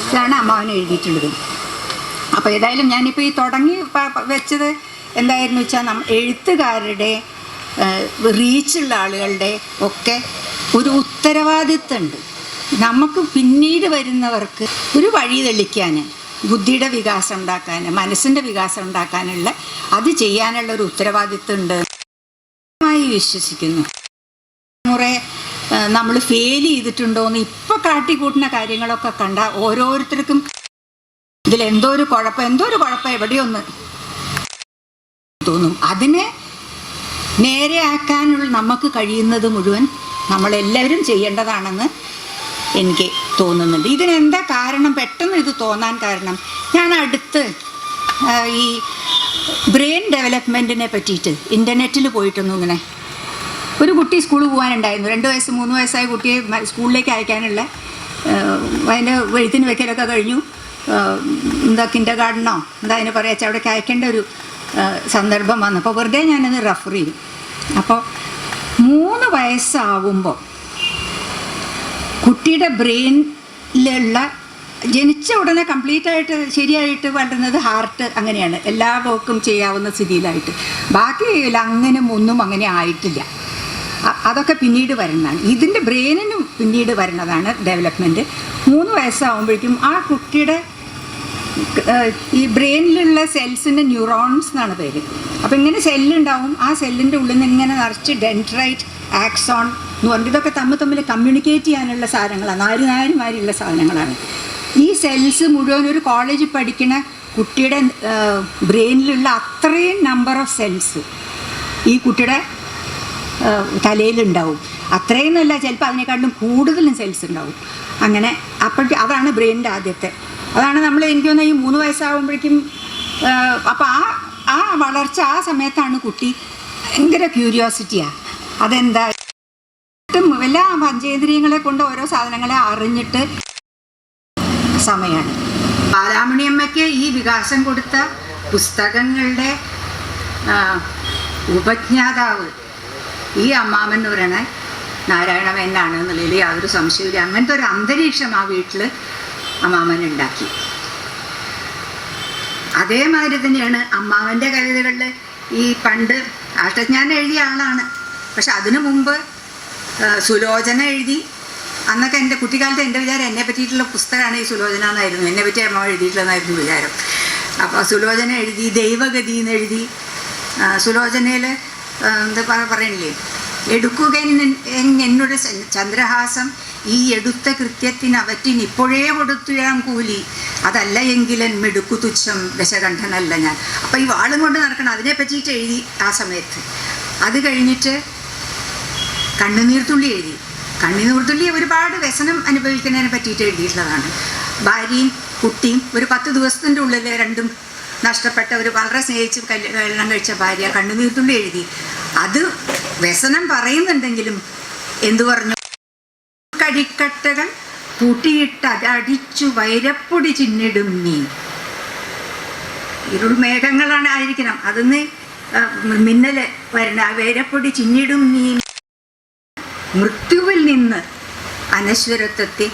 ഇതാണ് അമ്മാവൻ എഴുതിയിട്ടുള്ളത്. അപ്പോൾ ഏതായാലും ഞാനിപ്പോൾ ഈ തുടങ്ങി വെച്ചത് എന്തായിരുന്നു വെച്ചാൽ എഴുത്തുകാരുടെ റീച്ചുള്ള ആളുകളുടെ ഒക്കെ ഒരു ഉത്തരവാദിത്തമുണ്ട്. നമുക്ക് പിന്നീട് വരുന്നവർക്ക് ഒരു വഴി തെളിക്കാൻ, ബുദ്ധിയുടെ വികാസം ഉണ്ടാക്കാൻ, മനസ്സിൻ്റെ വികാസം ഉണ്ടാക്കാനുള്ള അത് ചെയ്യാനുള്ള ഒരു ഉത്തരവാദിത്തം ഉണ്ട് വിശ്വസിക്കുന്നു. മുറേ നമ്മൾ ഫെയിൽ ചെയ്തിട്ടുണ്ടോയെന്ന് ഇപ്പോൾ കാട്ടിക്കൂട്ടുന്ന കാര്യങ്ങളൊക്കെ കണ്ട ഓരോരുത്തർക്കും ഇതിലെന്തോ ഒരു കുഴപ്പം എവിടെയൊന്ന് തോന്നും. അതിനെ നേരെയാക്കാനുള്ള നമുക്ക് കഴിയുന്നത് മുഴുവൻ നമ്മളെല്ലാവരും ചെയ്യേണ്ടതാണെന്ന് എനിക്ക് തോന്നുന്നുണ്ട്. ഇതിനെന്താ കാരണം, പെട്ടെന്ന് ഇത് തോന്നാൻ കാരണം, ഞാൻ അടുത്ത് ഈ ബ്രെയിൻ ഡെവലപ്മെൻറ്റിനെ പറ്റിയിട്ട് ഇൻ്റർനെറ്റിൽ പോയിട്ടൊന്നും ഇങ്ങനെ ഒരു കുട്ടി സ്കൂളിൽ പോകാനുണ്ടായിരുന്നു. 2 വയസ്സ് 3 വയസ്സായ കുട്ടിയെ സ്കൂളിലേക്ക് അയക്കാനുള്ള അതിൻ്റെ എഴുത്തിന് വെക്കലൊക്കെ കഴിഞ്ഞു. കിൻഡർ ഗാർഡനോ അതിന് പറയാച്ച അവിടേക്ക് അയക്കേണ്ട ഒരു സന്ദർഭം വന്നപ്പോൾ വെറുതെ ഞാനത് റെഫർ ചെയ്തു. അപ്പോൾ 3 വയസ്സാവുമ്പോൾ കുട്ടിയുടെ ബ്രെയിനിലുള്ള ജനിച്ച ഉടനെ കംപ്ലീറ്റായിട്ട് ശരിയായിട്ട് വളരുന്നത് ഹാർട്ട് അങ്ങനെയാണ്, എല്ലാ വർക്കും ചെയ്യാവുന്ന സ്ഥിതിയിലായിട്ട്. ബാക്കി അങ്ങനെ ഒന്നും അങ്ങനെ ആയിട്ടില്ല. അതൊക്കെ പിന്നീട് വരുന്നതാണ്. ഇതിൻ്റെ ബ്രെയിനിനും പിന്നീട് വരുന്നതാണ് ഡെവലപ്മെൻറ്റ്. 3 വയസ്സാകുമ്പോഴേക്കും ആ കുട്ടിയുടെ ഈ ബ്രെയിനിലുള്ള സെൽസിൻ്റെ ന്യൂറോൺസ് എന്നാണ് പേര്. അപ്പോൾ ഇങ്ങനെ സെല്ലുണ്ടാവും. ആ സെല്ലിൻ്റെ ഉള്ളിൽ നിന്ന് ഇങ്ങനെ നിറച്ച് ഡെൻഡ്രൈറ്റ്, ആക്സോൺ എന്ന് പറഞ്ഞിട്ട് ഇതൊക്കെ തമ്മിൽ കമ്മ്യൂണിക്കേറ്റ് ചെയ്യാനുള്ള സാധനങ്ങളാണ്, നാരുമാരിയുള്ള സാധനങ്ങളാണ്. ഈ സെൽസ് മുഴുവൻ ഒരു കോളേജിൽ പഠിക്കുന്ന കുട്ടിയുടെ ബ്രെയിനിലുള്ള അത്രയും നമ്പർ ഓഫ് സെൽസ് ഈ കുട്ടിയുടെ തലയിലുണ്ടാവും. അത്രയും നല്ല, ചിലപ്പോൾ അതിനേക്കാളും കൂടുതലും സെൽസ് ഉണ്ടാവും. അങ്ങനെ അപ്പോഴേക്കും അതാണ് ബ്രെയിനിൻ്റെ ആദ്യത്തെ. അതാണ് നമ്മൾ എനിക്ക് തോന്നുന്നത് ഈ 3 വയസ്സാകുമ്പോഴേക്കും. അപ്പോൾ ആ വളർച്ച ആ സമയത്താണ് കുട്ടി ഭയങ്കര ക്യൂരിയോസിറ്റിയാണ്. അതെന്താ എല്ലാ പഞ്ചേന്ദ്രിയങ്ങളെ കൊണ്ട് ഓരോ സാധനങ്ങളെ അറിഞ്ഞിട്ട് സമയമാണ്. ബാലാമണിയമ്മയ്ക്ക് ഈ വികാസം കൊടുത്ത പുസ്തകങ്ങളുടെ ഉപജ്ഞാതാവ് ഈ അമ്മാമൻ എന്ന് പറയണ നാരായണമേനാണ് എന്നുള്ളതിൽ യാതൊരു സംശയമില്ല. അങ്ങനത്തെ ഒരു അന്തരീക്ഷം ആ വീട്ടിൽ അമ്മാമൻ ഉണ്ടാക്കി. അതേമാതിരി തന്നെയാണ് അമ്മാവൻ്റെ കവിതകളിൽ ഈ പണ്ട് ആഷ്ടജ്ഞാനം എഴുതിയ ആളാണ്. പക്ഷെ അതിനു മുമ്പ് സുലോചന എഴുതി. അന്നൊക്കെ എൻ്റെ കുട്ടിക്കാലത്ത് എൻ്റെ വിചാരം എന്നെ പറ്റിയിട്ടുള്ള പുസ്തകമാണ് ഈ സുലോചന എന്നായിരുന്നു, എന്നെ പറ്റി അമ്മ എഴുതിയിട്ടുള്ളതെന്നായിരുന്നു വിചാരം. അപ്പോൾ സുലോചന എഴുതി, ദൈവഗതി എന്ന് എഴുതി. സുലോചനയിൽ എന്താ പറയണില്ലേ, എടുക്കുക എന്നൊരു ചന്ദ്രഹാസം ഈ എടുത്ത കൃത്യത്തിന് അവറ്റിന് ഇപ്പോഴേ കൊടുത്തുയാം കൂലി, അതല്ല എങ്കിലൻ മെടുക്കു തുച്ഛം ദശകണ്ഠനല്ല ഞാൻ. അപ്പോൾ ഈ വാളും കൊണ്ട് നടക്കണം, അതിനെ പറ്റിയിട്ട് എഴുതി ആ സമയത്ത്. അത് കഴിഞ്ഞിട്ട് കണ്ണുനീർത്തുള്ളി എഴുതി. കണ്ണുനീർത്തുള്ളി ഒരുപാട് വ്യസനം അനുഭവിക്കുന്നതിനെ പറ്റിയിട്ട് എഴുതിയിട്ടുള്ളതാണ്. ഭാര്യയും കുട്ടിയും ഒരു 10 ദിവസത്തിൻ്റെ ഉള്ളിൽ രണ്ടും നഷ്ടപ്പെട്ട ഒരു വളരെ സ്നേഹിച്ച് കല്യാണം കഴിച്ച ഭാര്യ കണ്ണുനീർത്തുള്ളി എഴുതി. അത് വ്യസനം പറയുന്നുണ്ടെങ്കിലും എന്തു പറഞ്ഞു, കടിക്കട്ടകൾ കൂട്ടിയിട്ട് അതടിച്ചു വൈരപ്പൊടി ചിന്നിടും നീ. ഇരുൾ മേഘങ്ങളാണ് ആയിരിക്കണം, അതിന്ന് മിന്നൽ വരണ വൈരപ്പൊടി ചിന്നിടും നീ. മൃത്യുവിൽ നിന്ന് അനശ്വരത്വത്തെ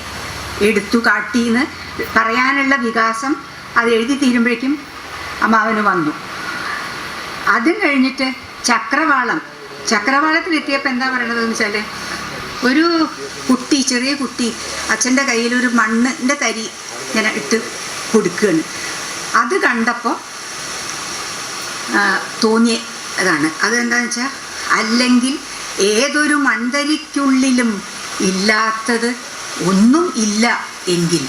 എടുത്തു കാട്ടിയെന്ന് പറയാനുള്ള വികാസം അത് എഴുതി തീരുമ്പോഴേക്കും അമ്മാവന് വന്നു. അതും കഴിഞ്ഞിട്ട് ചക്രവാളത്തിലെത്തിയപ്പോൾ എന്താ പറയണതെന്ന് വെച്ചാൽ, ഒരു കുട്ടി, ചെറിയ കുട്ടി അച്ഛൻ്റെ കയ്യിൽ ഒരു മണ്ണിൻ്റെ തരി ഇങ്ങനെ ഇട്ട് കൊടുക്കുകയാണ്. അത് കണ്ടപ്പോൾ തോന്നിയതാണ്. അതെന്താണെന്ന് വെച്ചാൽ, അല്ലെങ്കിൽ ഏതൊരു മൺതരിക്കുള്ളിലും ഇല്ലാത്തത് ഒന്നും ഇല്ല എങ്കിൽ,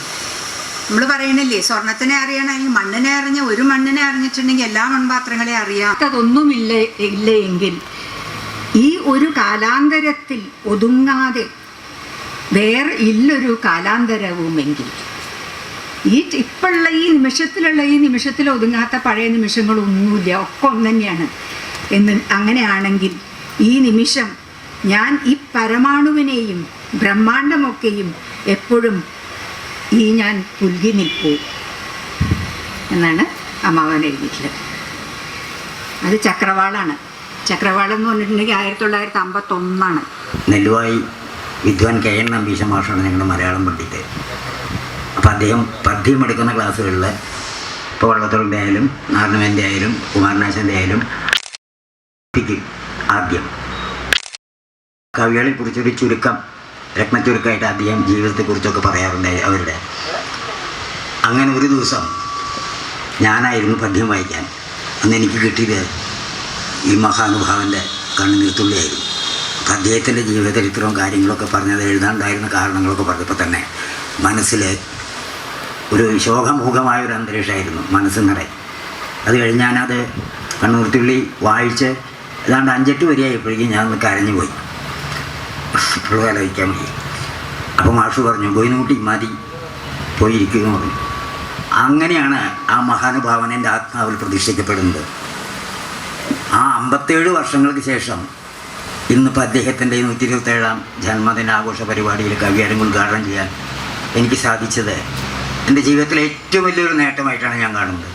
നമ്മൾ പറയണില്ലേ സ്വർണത്തിനെ അറിയണമെങ്കിൽ മണ്ണിനെ അറിഞ്ഞ, ഒരു മണ്ണിനെ അറിഞ്ഞിട്ടുണ്ടെങ്കിൽ എല്ലാ മൺപാത്രങ്ങളെ അറിയാത്തതൊന്നുമില്ല ഇല്ല എങ്കിൽ, ഈ ഒരു കാലാന്തരത്തിൽ ഒതുങ്ങാതെ വേറെ ഇല്ലൊരു കാലാന്തരവുമെങ്കിൽ, ഈ ഇപ്പോഴുള്ള ഈ നിമിഷത്തിൽ ഒതുങ്ങാത്ത പഴയ നിമിഷങ്ങളൊന്നുമില്ല, ഒക്കെ ഒന്ന് തന്നെയാണ് എന്ന്. അങ്ങനെയാണെങ്കിൽ ഈ നിമിഷം ഞാൻ ഈ പരമാണുവിനെയും ബ്രഹ്മാണ്ടമൊക്കെയും എപ്പോഴും ഞാൻ പുൽകി നിൽക്കൂ എന്നാണ് അമ്മാവൻ എഴുതിയിട്ടുള്ളത്. അത് ചക്രവാളാണ്. ചക്രവാളം എന്ന് പറഞ്ഞിട്ടുണ്ടെങ്കിൽ 1951 നെല്ലുവായി വിദ്വാൻ കെ എൻ നമ്പീശ മാഷാണ് ഞങ്ങളുടെ മലയാളം പണ്ഡിറ്റ്. അപ്പോൾ അദ്ദേഹം പദ്യം എടുക്കുന്ന ക്ലാസ്സുകളിൽ ഇപ്പോൾ വള്ളത്തോളിൻ്റെ ആയാലും നാരായണൻ്റെ ആയാലും കുമാരനാശാൻ്റെ ആയാലും ആദ്യം കവികളെ കുറിച്ചൊരു ചുരുക്കം രത്നച്ചുരുക്കമായിട്ട് അദ്ദേഹം ജീവിതത്തെക്കുറിച്ചൊക്കെ പറയാറുണ്ടായി അവരുടെ. അങ്ങനെ ഒരു ദിവസം ഞാനായിരുന്നു പദ്യം വായിക്കാൻ. അന്ന് എനിക്ക് കിട്ടിയത് ഈ മഹാനുഭാവൻ്റെ കണ്ണുനീർത്തുള്ളിയായിരുന്നു. അപ്പം അദ്ദേഹത്തിൻ്റെ ജീവചരിത്രവും കാര്യങ്ങളൊക്കെ പറഞ്ഞത് എഴുതാണ്ടായിരുന്ന കാരണങ്ങളൊക്കെ പറഞ്ഞപ്പോൾ തന്നെ മനസ്സിൽ ഒരു ശോകമുഖമായൊരു അന്തരീക്ഷമായിരുന്നു മനസ്സ് നിറയെ. അത് കഴിഞ്ഞ് ഞാനത് കണ്ണുനീർത്തുള്ളി വായിച്ച് ഏതാണ്ട് 5-8 വരെയായപ്പോഴേക്കും ഞാനൊന്ന് കരഞ്ഞുപോയി. ഇപ്പോഴും ആലോചിക്കാൻ വയ്യ. അപ്പോൾ മാഷ് പറഞ്ഞു, ബോയിനൂട്ടി മതി, പോയിരിക്കുന്നു പറഞ്ഞു. അങ്ങനെയാണ് ആ മഹാനുഭാവൻ എൻ്റെ ആത്മാവിൽ പ്രതിഷ്ഠിക്കപ്പെടുന്നത്. ആ 57 വർഷങ്ങൾക്ക് ശേഷം ഇന്നിപ്പോൾ അദ്ദേഹത്തിൻ്റെ 127ാം ജന്മദിനാഘോഷ പരിപാടിയിൽ കവിയരങ്ങ് ഉദ്ഘാടനം ചെയ്യാൻ എനിക്ക് സാധിച്ചത് എൻ്റെ ജീവിതത്തിലെ ഏറ്റവും വലിയൊരു നേട്ടമായിട്ടാണ് ഞാൻ കാണുന്നത്.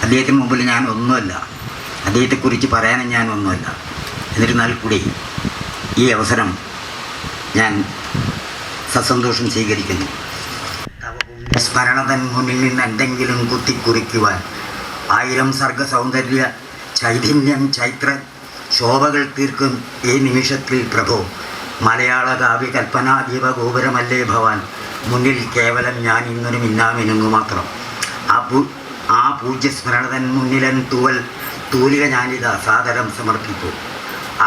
അദ്ദേഹത്തിന് മുമ്പിൽ ഞാൻ ഒന്നുമല്ല, അദ്ദേഹത്തെക്കുറിച്ച് പറയാനും ഞാൻ ഒന്നുമല്ല. എന്നിരുന്നാൽ കൂടി ഈ അവസരം ഞാൻ സസന്തോഷം സ്വീകരിക്കുന്നു. സ്മരണതൻ മുന്നിൽ നിന്ന് എന്തെങ്കിലും കുത്തിക്കുറിക്കുവാൻ 1000 സർഗ സൗന്ദര്യ ചൈതന്യം ചൈത്ര ശോഭകൾ തീർക്കും ഈ നിമിഷത്തിൽ പ്രഭോ, മലയാള കാവ്യ കൽപ്പനാദീപ ഗോപുരമല്ലേ ഭവാൻ, മുന്നിൽ കേവലം ഞാൻ ഇന്നൊരു മിന്നാമിനുങ്ങു മാത്രം. ആ പൂജ്യസ്മരണതൻ മുന്നിലൻ തൂലിക ഞാനിതാ സാദരം സമർപ്പിച്ചു.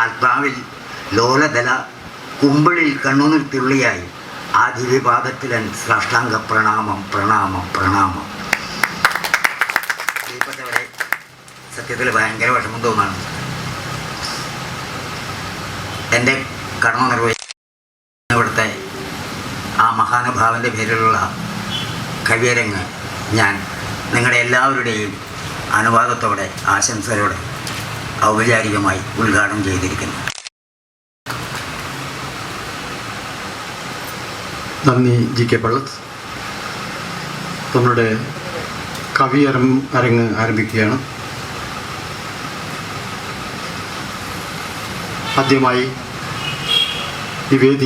ആത്മാവിൽ ലോലതല കുമ്പിളിൽ കണ്ണുനീർത്തുള്ളിയായി ആ ദിവ്യപാദത്തിലൻ സാഷ്ടാംഗ പ്രണാമം പ്രണാമം പ്രണാമം. പ്രിയപ്പെട്ടവരെ, സത്യത്തിൽ ഭയങ്കര വിഷമം തോന്നാണ്. എൻ്റെ കടമ നിർവഹിക്കുന്ന ഇവിടുത്തെ ആ മഹാനുഭാവൻ്റെ പേരിലുള്ള കവിയരങ്ങ് ഞാൻ നിങ്ങളുടെ എല്ലാവരുടെയും അനുവാദത്തോടെ ആശംസയോടെ ഔപചാരികമായി ഉദ്ഘാടനം ചെയ്തിരിക്കുന്നു. നന്ദി ജി.കെ. പള്ളത്ത്. നമ്മളുടെ കവിയരങ്ങ് ആരംഭിക്കുകയാണ്. ആദ്യമായി ഈ വേദി